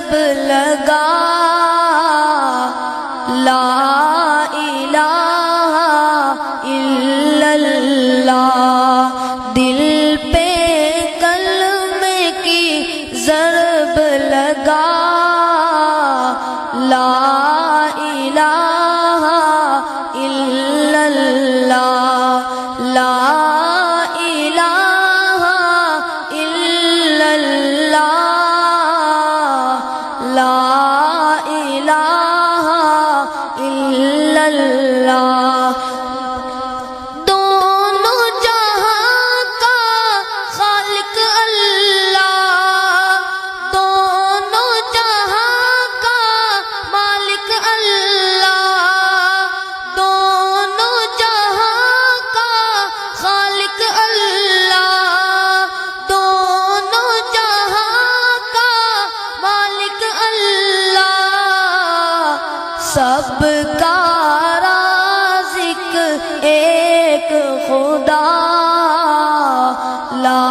ضرب لگا لا الہ الا اللہ، دل پہ کلمے کی ضرب لگا لا الہ الا اللہ، لا الہ الا اللہ، لا الہ الا اللہ۔ دونوں جہاں کا خالق اللہ، دونوں جہاں کا مالک اللہ، دونوں جہاں کا خالق اللہ، دونوں جہاں کا مالک اللہ، سب کا رازق ایک خدا لا